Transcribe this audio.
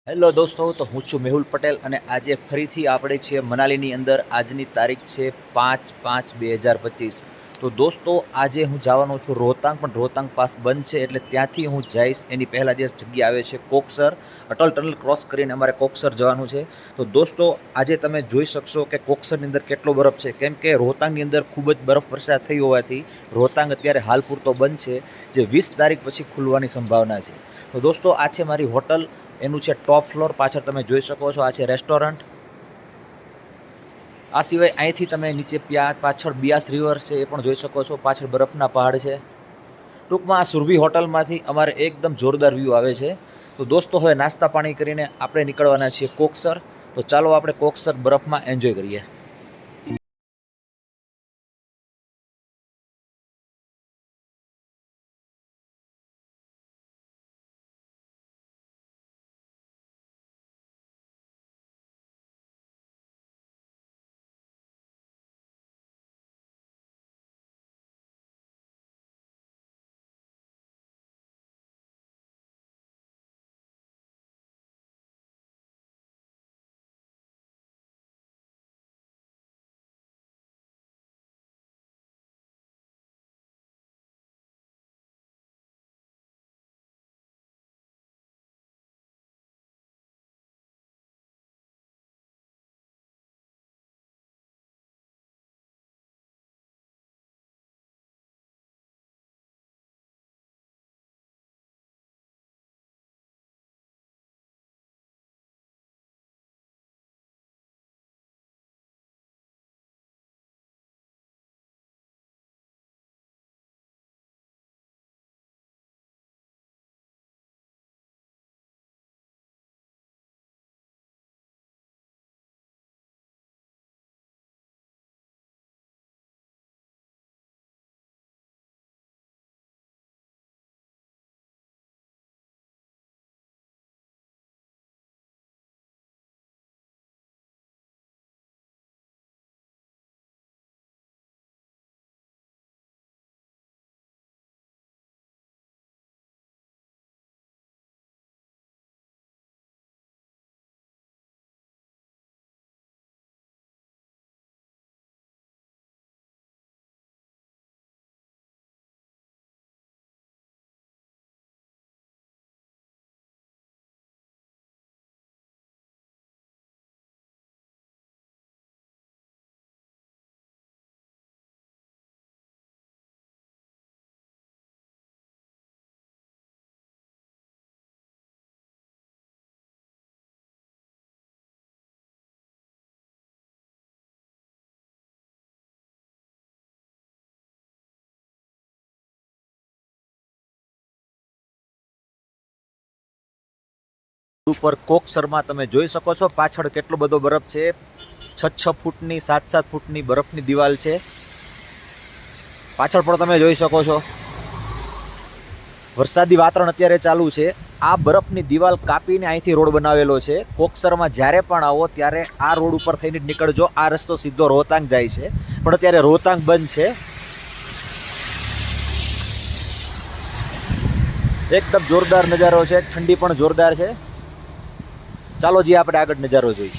Hello દોસ્તો, તો હું છું મેહુલ પટેલ અને આજે ફરીથી આપણે છીએ મનાલીની અંદર. આજની તારીખ છે 5/5/2025. તો દોસ્તો, આજે હું જવાનો છું રોહતાંગ, પણ રોહતાંગ પાસ બંધ છે એટલે ત્યાંથી હું જઈશ. એની પહેલાં જે જગ્યા આવે છે કોકસર, અટલ ટનલ ક્રોસ કરીને અમારે કોકસર જવાનું છે. તો દોસ્તો, આજે તમે જોઈ શકશો કે કોકસરની અંદર કેટલો બરફ છે, કેમ કે રોહતાંગની અંદર ખૂબ જ બરફ વર્ષા થઈ હોવાથી રોહતાંગ અત્યારે હાલ પૂરતો બંધ છે, જે 20 તારીખ પછી ખુલવાની સંભાવના છે. તો દોસ્તો, આ છે મારી હોટલ, એનું છે ટોપ ફ્લોર. પાછળ તમે જોઈ શકો છો આ છે રેસ્ટોરન્ટ. આ સિવાય અહીંથી તમે નીચે પાછળ બિયાસ રિવર છે એ પણ જોઈ શકો છો. પાછળ બરફના પહાડ છે. ટૂંકમાં આ સુરભી હોટલમાંથી અમારે એકદમ જોરદાર વ્યૂ આવે છે. તો દોસ્તો, હવે નાસ્તા પાણી કરીને આપણે નીકળવાના છીએ કોકસર. તો ચાલો આપણે કોકસર બરફમાં એન્જોય કરીએ. ઉપર કોકસરમાં તમે જોઈ શકો છો પાછળ કેટલો બધો બરફ છે. 6 ફૂટની 7 ફૂટની બરફની દિવાલ છે. પાછળ પણ તમે જોઈ શકો છો. વરસાદી વાતાવરણ અત્યારે ચાલુ છે. આ બરફની દિવાલ કાપીને અહીંથી રોડ બનાવેલો છે. કોકસરમાં જ્યારે પણ આવો ત્યારે આ રોડ ઉપર થઈને જ નીકળજો. આ રસ્તો સીધો રોહતાંગ જાય છે, પણ અત્યારે રોહતાંગ બંધ છે. એકદમ જોરદાર નજારો છે. ઠંડી પણ જોરદાર છે. ચાલો જી આપણે આગળ નજારો જોઈએ.